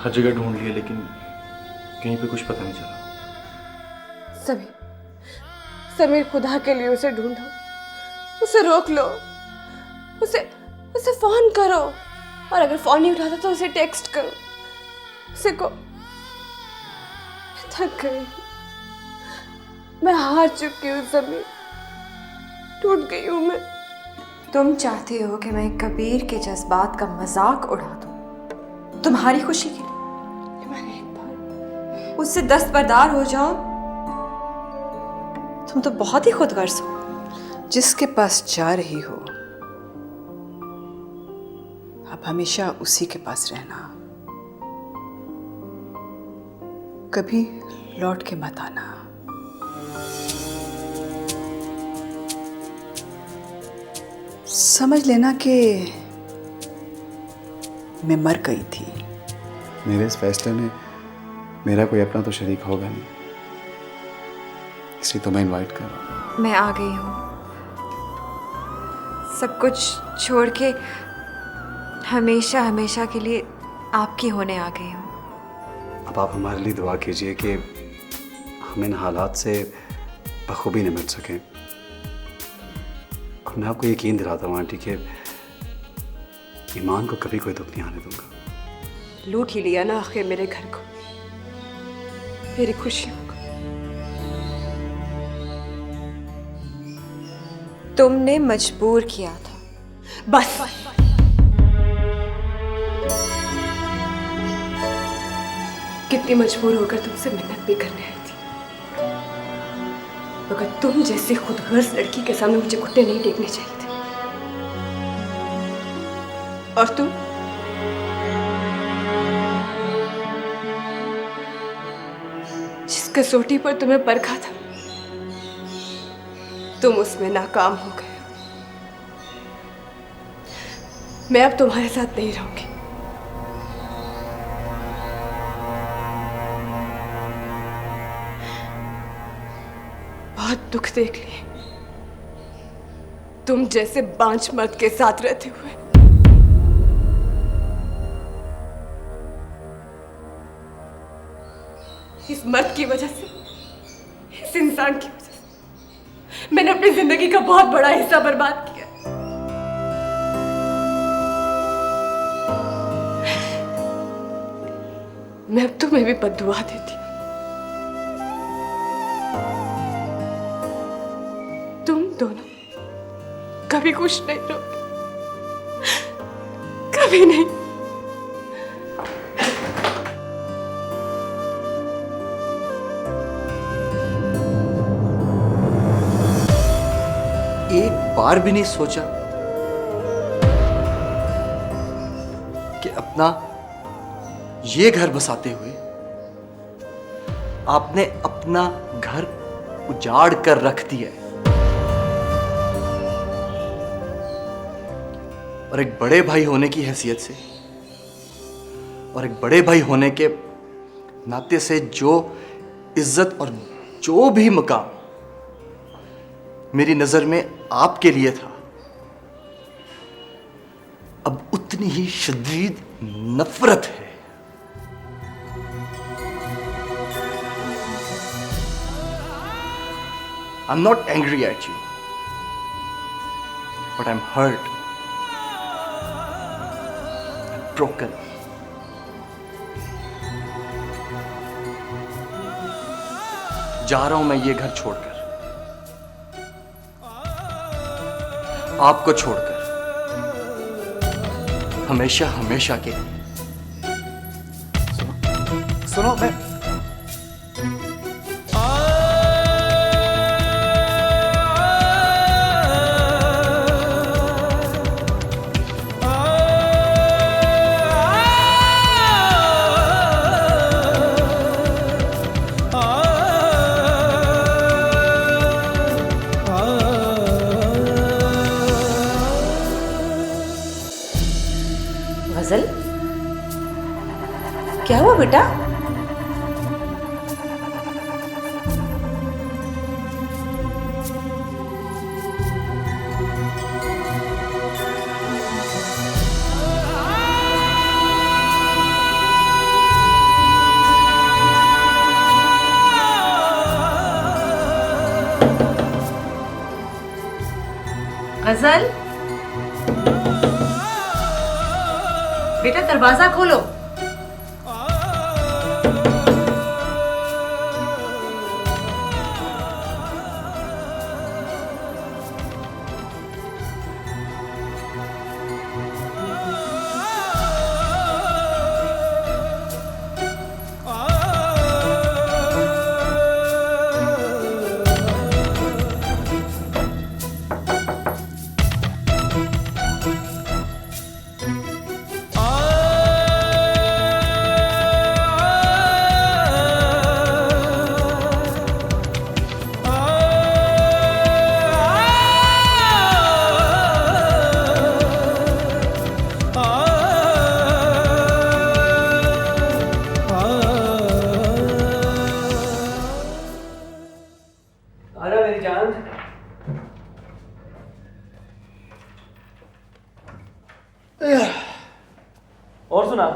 हर जगह ढूंढ लिया लेकिन कहीं पे कुछ पता नहीं चला। समीर खुदा के लिए उसे ढूंढो, उसे रोक लो, उसे फोन करो, और अगर फोन नहीं उठाता तो उसे टेक्स्ट करो, उसे को मैं थक गई हूँ, मैं हार चुकी हूँ समीर, टूट गई हूँ मैं। तुम चाहती हो कि मैं कबीर के जज्बात का मजाक उड़ा दूं तुम्हारी खुशी के लिए? मैंने एक बार उससे दस्तबरदार हो जाओ? तुम तो बहुत ही खुदगर्ज हो। जिसके पास जा रही हो अब हमेशा उसी के पास रहना, कभी लौट के मत आना। समझ लेना कि मैं मर गई थी। मेरे इस फैसले में मेरा कोई अपना तो शरीक होगा नहीं, इसलिए तो मैं इनवाइट कर रहा हूँ। मैं आ गई हूँ, सब कुछ छोड़ के हमेशा हमेशा के लिए आपकी होने आ गई हूँ। अब आप हमारे लिए दुआ कीजिए कि हम इन हालात से बखूबी निपट सकें। और मैं आपको यकीन दिलाता हूँ आंटी कि ईमान को कभी कोई दुख नहीं आने दूंगा। लूट ही लिया ना आखिर मेरे घर को, मेरी खुशियों को। तुमने मजबूर किया था। बस कितनी मजबूर होकर तुमसे मिन्नत भी करने आई थी, मगर तुम जैसी खुदगर्ज लड़की के सामने मुझे घुटने नहीं टेकने चाहिए थे। और तुम जिस कसौटी पर तुम्हें परखा था तुम उसमें नाकाम हो गए। मैं अब तुम्हारे साथ नहीं रहूंगी। बहुत दुख देख लिए तुम जैसे बांझ मर्द के साथ रहते हुए। इस मर्द की वजह से, इस इंसान की वजह से मैंने अपनी जिंदगी का बहुत बड़ा हिस्सा बर्बाद किया। मैं अब तुम्हें भी बद्दुआ देती हूँ। तुम दोनों कभी खुश नहीं रहोगे, कभी नहीं। एक बार भी नहीं सोचा कि अपना ये घर बसाते हुए आपने अपना घर उजाड़ कर रख दिया है। और एक बड़े भाई होने की हैसियत से और एक बड़े भाई होने के नाते से जो इज्जत और जो भी मकाम मेरी नजर में आपके लिए था, अब उतनी ही शदीद नफरत है। I'm not angry at you, but I'm hurt, broken. जा रहा हूं मैं ये घर छोड़कर, आपको छोड़कर, हमेशा हमेशा के लिए। सुनो मैं गजल, क्या हुआ बेटा? गजल, बेटा दरवाजा खोलो। आजा मेरी जान। और सुना,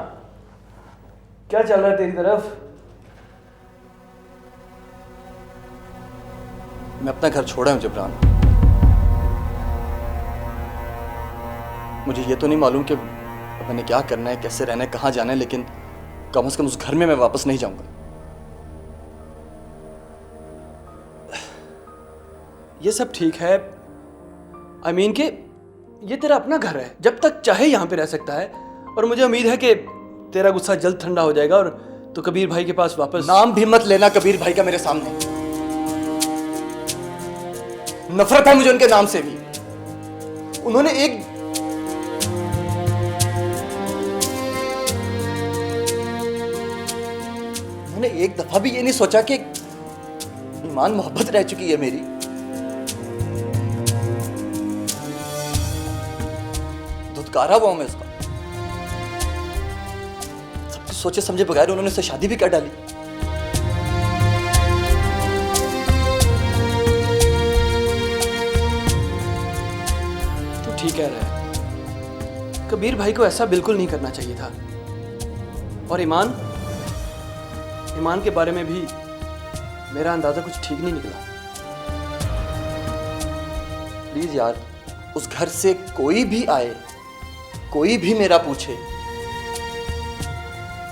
क्या चल रहा है तेरी तरफ? मैं अपना घर छोड़ा हूं जबरान। मुझे ये तो नहीं मालूम कि मैंने क्या करना है, कैसे रहना है, कहाँ जाना है, लेकिन कम से कम उस घर में मैं वापस नहीं जाऊंगा। ये सब ठीक है, आई मीन कि ये तेरा अपना घर है, जब तक चाहे यहाँ पे रह सकता है। और मुझे उम्मीद है कि तेरा गुस्सा जल्द ठंडा हो जाएगा और तो कबीर भाई के पास वापस। नाम भी मत लेना कबीर भाई का मेरे सामने। नफरत है मुझे उनके नाम से भी। उन्होंने एक दफा भी ये नहीं सोचा कि ईमान मोहब्बत रह चुकी है मेरी। धुतकारा हुआ मैं इसका। सब कुछ सोचे समझे बगैर उन्होंने उससे शादी भी कर डाली। तू ठीक कह रहा है, कबीर भाई को ऐसा बिल्कुल नहीं करना चाहिए था। और ईमान के बारे में भी मेरा अंदाजा कुछ ठीक नहीं निकला। प्लीज यार, उस घर से कोई भी आए, कोई भी मेरा पूछे,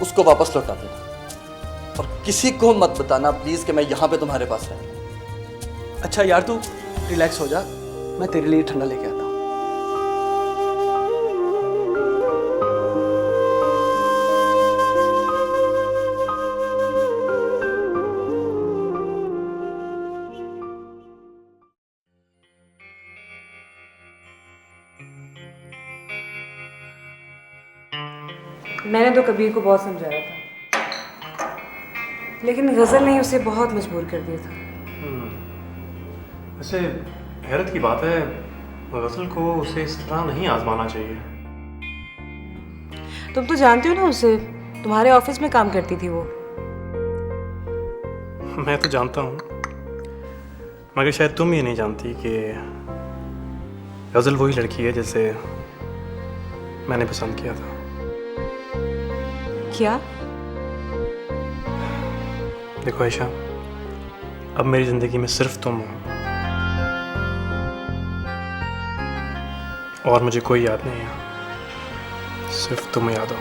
उसको वापस लौटा देना। और किसी को मत बताना प्लीज कि मैं यहां पे तुम्हारे पास रहूं। अच्छा यार, तू रिलैक्स हो जा, मैं तेरे लिए ठंडा लेके आता हूं। मैंने तो कबीर को बहुत समझाया था, लेकिन गजल ने उसे बहुत मजबूर कर दिया था। वैसे हैरत की बात है, गजल को उसे इस तरह नहीं आजमाना चाहिए। तुम तो जानते हो ना उसे, तुम्हारे ऑफिस में काम करती थी वो। मैं तो जानता हूँ, मगर शायद तुम ये नहीं जानती कि गजल वही लड़की है जिसे मैंने पसंद किया था। क्या? देखो आयशा, अब मेरी जिंदगी में सिर्फ तुम हो और मुझे कोई याद नहीं है, सिर्फ तुम याद हो।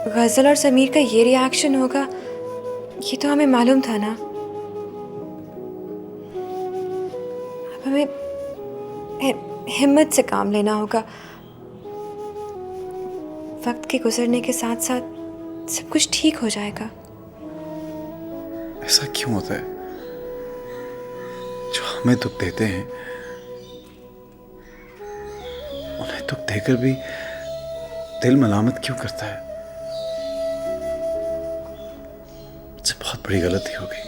गज़ल और समीर का ये रिएक्शन होगा, ये तो हमें मालूम था ना। अब हमें हिम्मत से काम लेना होगा, वक्त के गुजरने के साथ साथ सब कुछ ठीक हो जाएगा। ऐसा क्यों होता है? जो हमें दुख देते हैं उन्हें दुख देकर भी दिल मलामत क्यों करता है? मुझसे बहुत बड़ी गलती हो गई।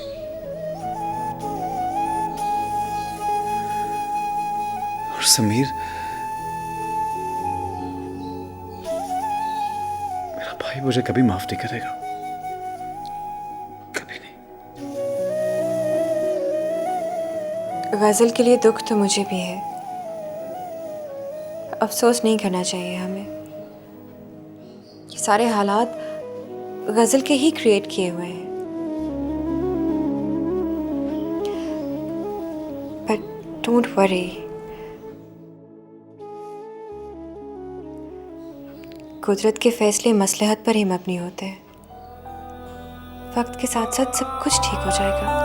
और समीर मेरा भाई मुझे कभी माफ नहीं करेगा, कभी नहीं। गजल के लिए दुख तो मुझे भी है। अफसोस नहीं करना चाहिए हमें। ये सारे हालात गजल के ही क्रिएट किए हुए हैं। बट डोंट वरी, कुदरत के फैसले मसलहत पर ही मबनी होते हैं। वक्त के साथ साथ सब कुछ ठीक हो जाएगा।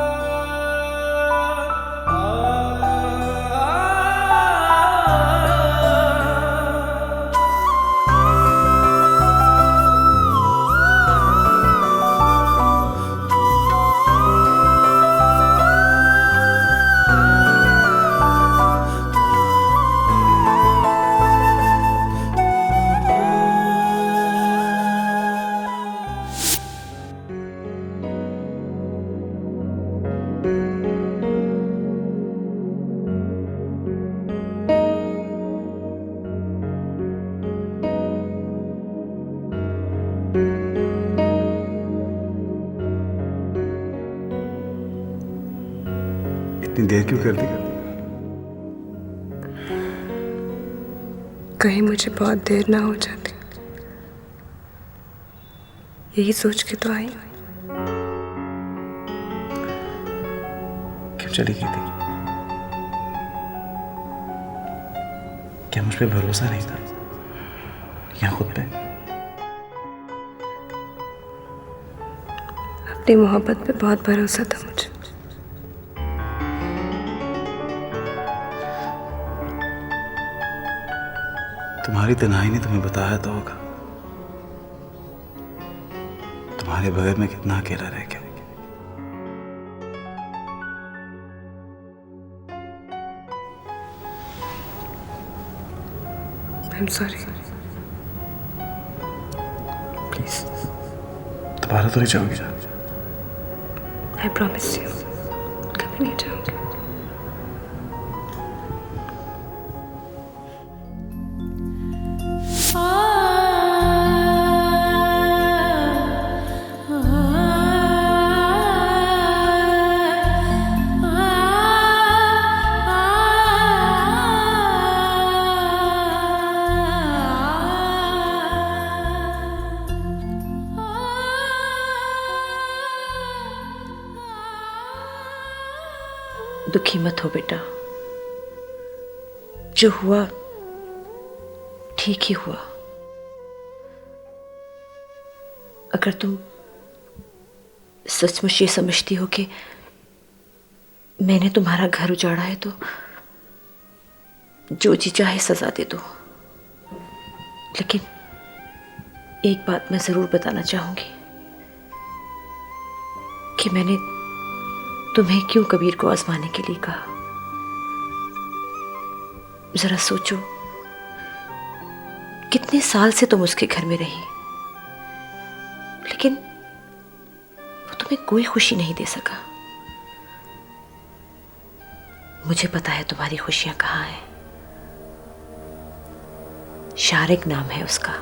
इतनी देर क्यों कर दी? कहीं मुझे बहुत देर ना हो जाती, यही सोच के तो आई। क्यों चली गई थी? क्या मुझ पे भरोसा नहीं था या खुद पे? अपनी मोहब्बत पे बहुत भरोसा था मुझे। तुम्हारी तन्हाई ने तुम्हें बताया तो होगा तुम्हारे बगैर मैं कितना अकेला रह गया। I'm sorry. प्लीज दोबारा तो नहीं जाओगी? I promise you, कभी नहीं जाऊंगी। दुखी मत हो बेटा, जो हुआ ठीक ही हुआ। अगर तुम सचमुच ये समझती हो कि मैंने तुम्हारा घर उजाड़ा है तो जो जी चाहे सजा दे दो। लेकिन एक बात मैं जरूर बताना चाहूंगी कि मैंने तुम्हें क्यों कबीर को आजमाने के लिए कहा। जरा सोचो, कितने साल से तुम उसके घर में रही, लेकिन वो तुम्हें कोई खुशी नहीं दे सका। मुझे पता है तुम्हारी खुशियां कहाँ हैं। शारिक नाम है उसका।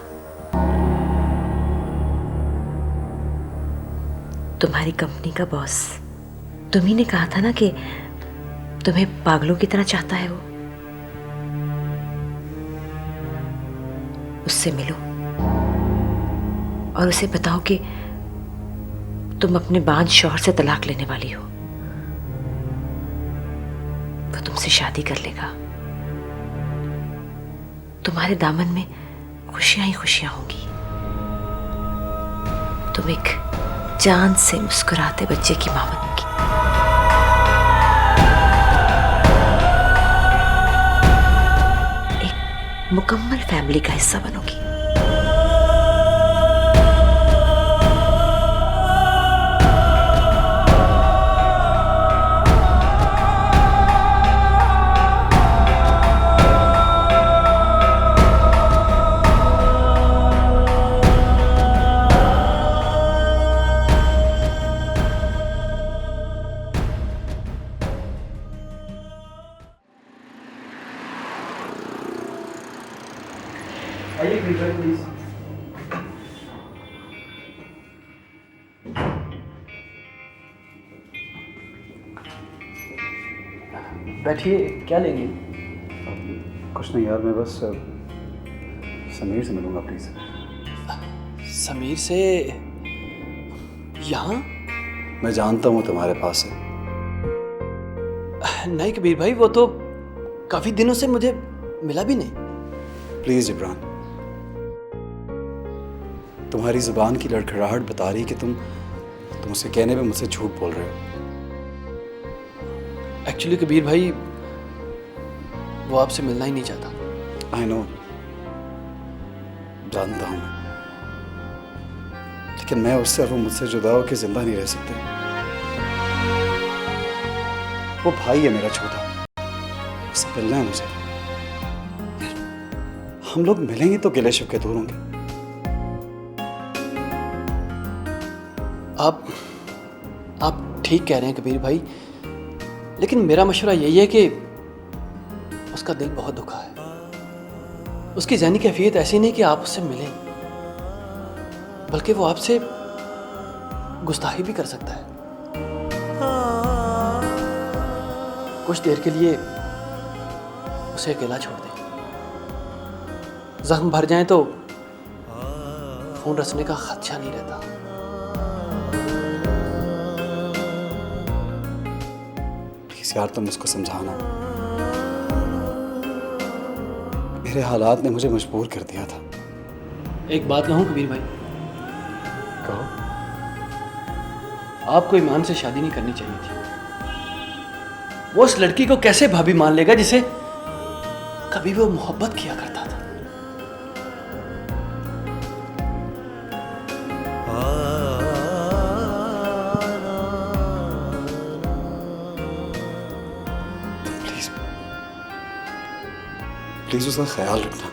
तुम्हारी कंपनी का बॉस। तुम्ही ने कहा था ना कि तुम्हें पागलों की तरह चाहता है वो। उससे मिलो और उसे बताओ कि तुम अपने बांझ शौहर से तलाक लेने वाली हो। वो तुमसे शादी कर लेगा। तुम्हारे दामन में खुशियां ही खुशियां होंगी। तुम एक चांद से मुस्कुराते बच्चे की मां बनोगी। एक मुकम्मल फैमिली का हिस्सा बनोगी। आइए कबीर भाई प्लीज। बैठिए, क्या लेंगे? कुछ नहीं यार, मैं बस समीर से मिलूंगा प्लीज। समीर से? यहाँ? मैं जानता हूँ तुम्हारे पास है। नहीं कबीर भाई, वो तो काफी दिनों से मुझे मिला भी नहीं। प्लीज इब्रान, तुम्हारी जुबान की लड़खड़ाहट बता रही कि तुम उसे कहने पे मुझसे झूठ बोल रहे हो। एक्चुअली कबीर भाई, वो आपसे मिलना ही नहीं चाहता। आई नो, जानता हूं मैं, लेकिन मैं उससे और वो मुझसे जुदा होकर जिंदा नहीं रह सकते। वो भाई है मेरा छोटा, उससे मिलना है मुझे। हम लोग मिलेंगे तो गिले शिकवे दूर होंगे। आप ठीक कह रहे हैं कबीर भाई, लेकिन मेरा मशवरा यही है कि उसका दिल बहुत दुखा है। उसकी ज़हनी कैफियत ऐसी नहीं कि आप उससे मिलें, बल्कि वो आपसे गुस्ताखी भी कर सकता है। कुछ देर के लिए उसे अकेला छोड़ दें। जख्म भर जाए तो खून रसने का खदशा नहीं रहता। प्लीज यार, तुम उसको समझाना। मेरे हालात ने मुझे मजबूर कर दिया था। एक बात कहूँ कबीर भाई? कहो। आपको ईमान से शादी नहीं करनी चाहिए थी। वो उस लड़की को कैसे भाभी मान लेगा जिसे कभी वो मोहब्बत किया करता था। प्लीज प्लीज उसका ख्याल रखना।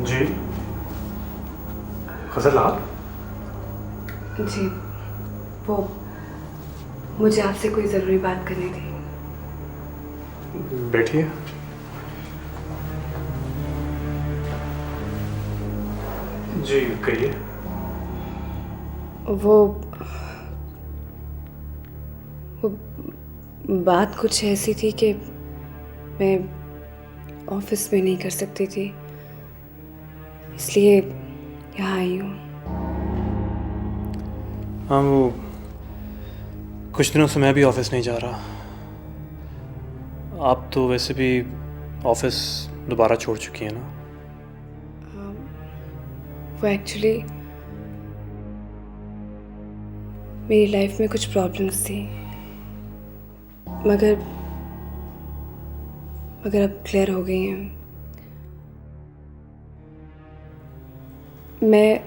जी फजल, आप? जी, वो मुझे आपसे कोई ज़रूरी बात करनी थी। बैठिए। जी कहिए। वो बात कुछ ऐसी थी कि मैं ऑफिस में नहीं कर सकती थी, इसलिए यहाँ आई हूँ। हाँ, वो कुछ दिनों से मैं भी ऑफिस नहीं जा रहा। आप तो वैसे भी ऑफिस दोबारा छोड़ चुकी हैं ना? वो एक्चुअली मेरी लाइफ में कुछ प्रॉब्लम्स थी, मगर अब क्लियर हो गई हैं। मैं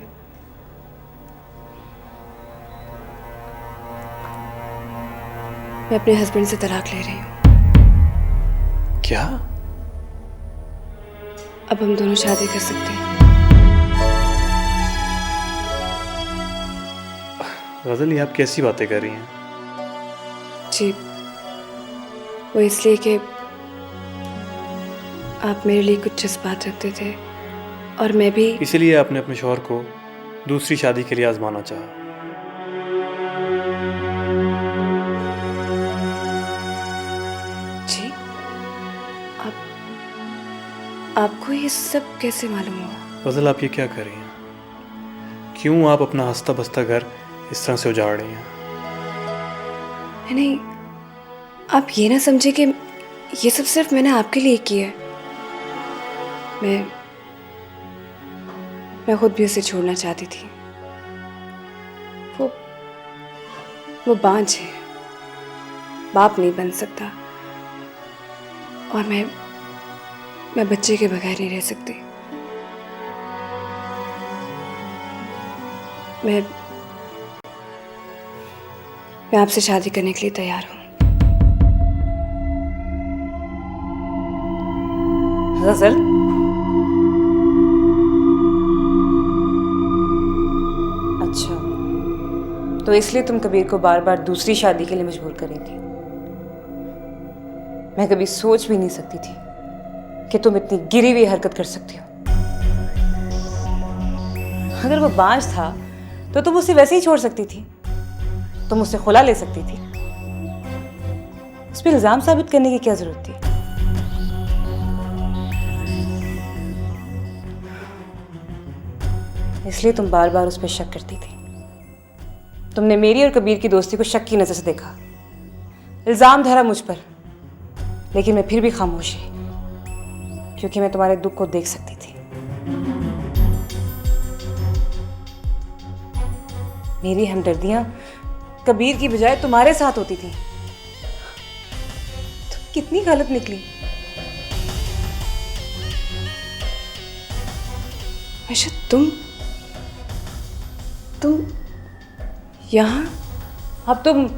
अपने हस्बैंड से तलाक ले रही हूँ। क्या? अब हम दोनों शादी कर सकते हैं। गजल, ये आप कैसी बातें कर रही हैं? जी, वो इसलिए कि आप मेरे लिए कुछ जज्बात रखते थे और मैं भी। इसीलिए आपने अपने शौहर को दूसरी शादी के लिए आजमाना चाहा। जी, आपको ये सब कैसे मालूम हुआ? गजल, आप ये क्या कर रही हैं? क्यों आप अपना हंसता बसता घर इस तरह से उजाड़ रही हैं? नहीं, आप ये ना समझे कि ये सब सिर्फ मैंने आपके लिए किया है। मैं खुद भी उसे छोड़ना चाहती थी। वो बांझ है, बाप नहीं बन सकता, और मैं बच्चे के बगैर नहीं रह सकती। मैं आपसे शादी करने के लिए तैयार हूँ। गजल, अच्छा, तो इसलिए तुम कबीर को बार बार दूसरी शादी के लिए मजबूर कर रही थी। मैं कभी सोच भी नहीं सकती थी कि तुम इतनी गिरी हुई हरकत कर सकती हो। अगर वो बांझ था तो तुम उसे वैसे ही छोड़ सकती थी, तुम उससे खुला ले सकती थी। उस पर इल्जाम साबित करने की क्या जरूरत थी? इसलिए तुम बार बार उस पर शक करती थी। तुमने मेरी और कबीर की दोस्ती को शक की नजर से देखा, इल्जाम धरा मुझ पर, लेकिन मैं फिर भी खामोश रही क्योंकि मैं तुम्हारे दुख को देख सकती थी। मेरी हमदर्दियां कबीर की बजाय तुम्हारे साथ होती थी। तुम कितनी गलत निकली। आयशा, तुम यहाँ? अब तुम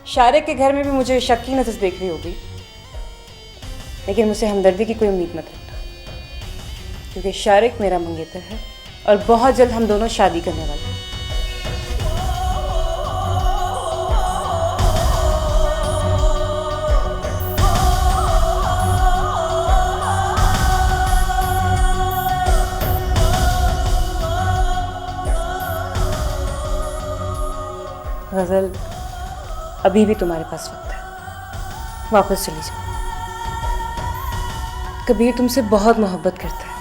शारिक के घर में भी मुझे शक की नजर से देख रही होगी, लेकिन मुझसे हमदर्दी की कोई उम्मीद मत रखना, क्योंकि शारिक मेरा मंगेतर है और बहुत जल्द हम दोनों शादी करने वाले हैं। गजल, अभी भी तुम्हारे पास वक्त है, वापस चली जाओ। कबीर तुमसे बहुत मोहब्बत करता है।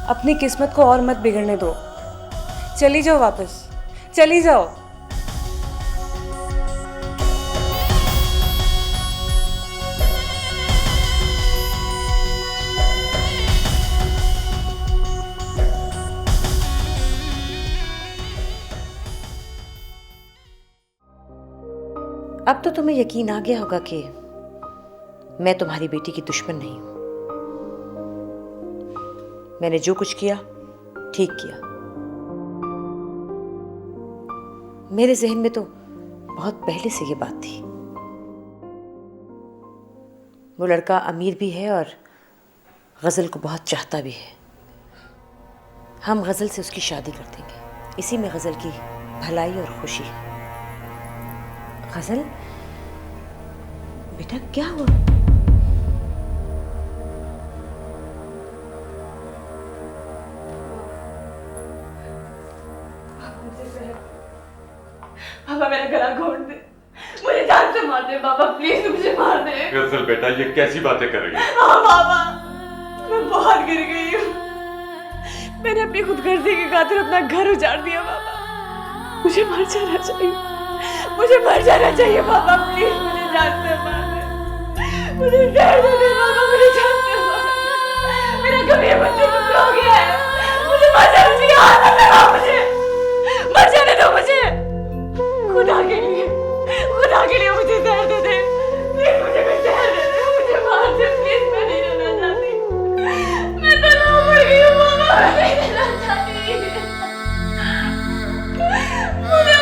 अपनी किस्मत को और मत बिगड़ने दो। चली जाओ, वापस चली जाओ। अब तो तुम्हें यकीन आ गया होगा कि मैं तुम्हारी बेटी की दुश्मन नहीं हूं। मैंने जो कुछ किया ठीक किया। मेरे जहन में तो बहुत पहले से ये बात थी। वो लड़का अमीर भी है और गजल को बहुत चाहता भी है। हम गजल से उसकी शादी कर देंगे, इसी में गजल की भलाई और खुशी है। गजल बेटा, क्या हुआ? पापा मेरा गला घोट दे, मुझे जान से मार दे। पापा प्लीज मुझे मार दे। गजल बेटा, ये कैसी बातें कर रही है? हाँ पापा, मैं बहुत गिर गई हूँ। मैंने अपनी खुदगर्जी की खातिर अपना घर उजाड़ दिया। पापा मुझे मर जाना चाहिए, मुझे मर जाना चाहिए। पापा प्लीज मुझे जान से मार दे, मुझे जहर दे दे। पापा मुझे जान से मार दे। मेरा कबीर मुझसे टुकड़ा हो गया है, मुझे मर जाना चाहिए। हाथ लगा, मुझे मर जाने दो। मुझे खुदा के लिए मुझे जहर दे दे। प्लीज मुझे कोई जहर दे दे, मुझे मार दे। प्लीज मैं नहीं रहना चाहती, मैं तो ना मर गई हूँ। पापा मैं नहीं रहना चाहती, मुझे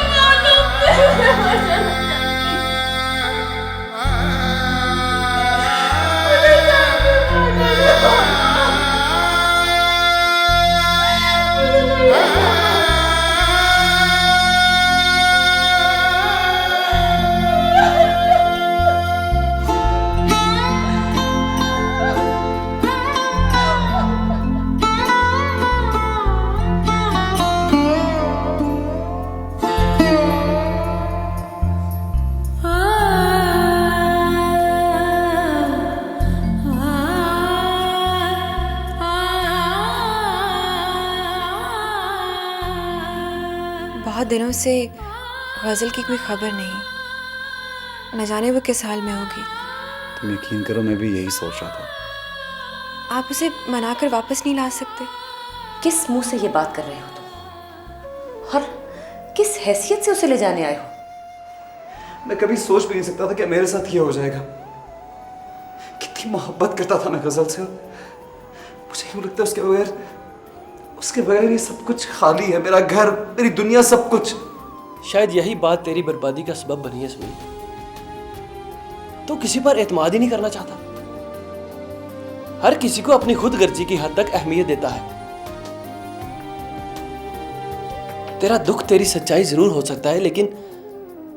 मार दो। मैं मर जाना चाहती। मुझे जान से मार दे पापा। मुझे नहीं रहना। बहुत दिनों से गज़ल की कोई खबर नहीं, न जाने वो किस हाल में होगी। तुम यकीन करो, मैं भी यही सोच रहा था। आप उसे मनाकर वापस नहीं ला सकते? किस मुंह से ये बात कर रहे हो तुम, और किस हैसियत से उसे ले जाने आए हो? मैं कभी सोच भी नहीं सकता था कि मेरे साथ ये हो जाएगा। कितनी मोहब्बत करता था मैं गजल से। मुझे यूं लगता है उसके बगैर उसके बगैर ये सब कुछ खाली है, मेरा घर, मेरी दुनिया, सब कुछ। शायद यही बात तेरी बर्बादी का सबब बनी है समीर। तू किसी पर एतमाद ही नहीं करना चाहता। हर किसी को अपनी खुद गर्जी की हद तक अहमियत देता है। तेरा दुख तेरी सच्चाई जरूर हो सकता है, लेकिन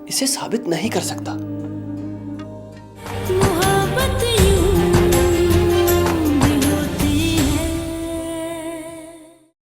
इसे साबित नहीं कर सकता। मोहब्बत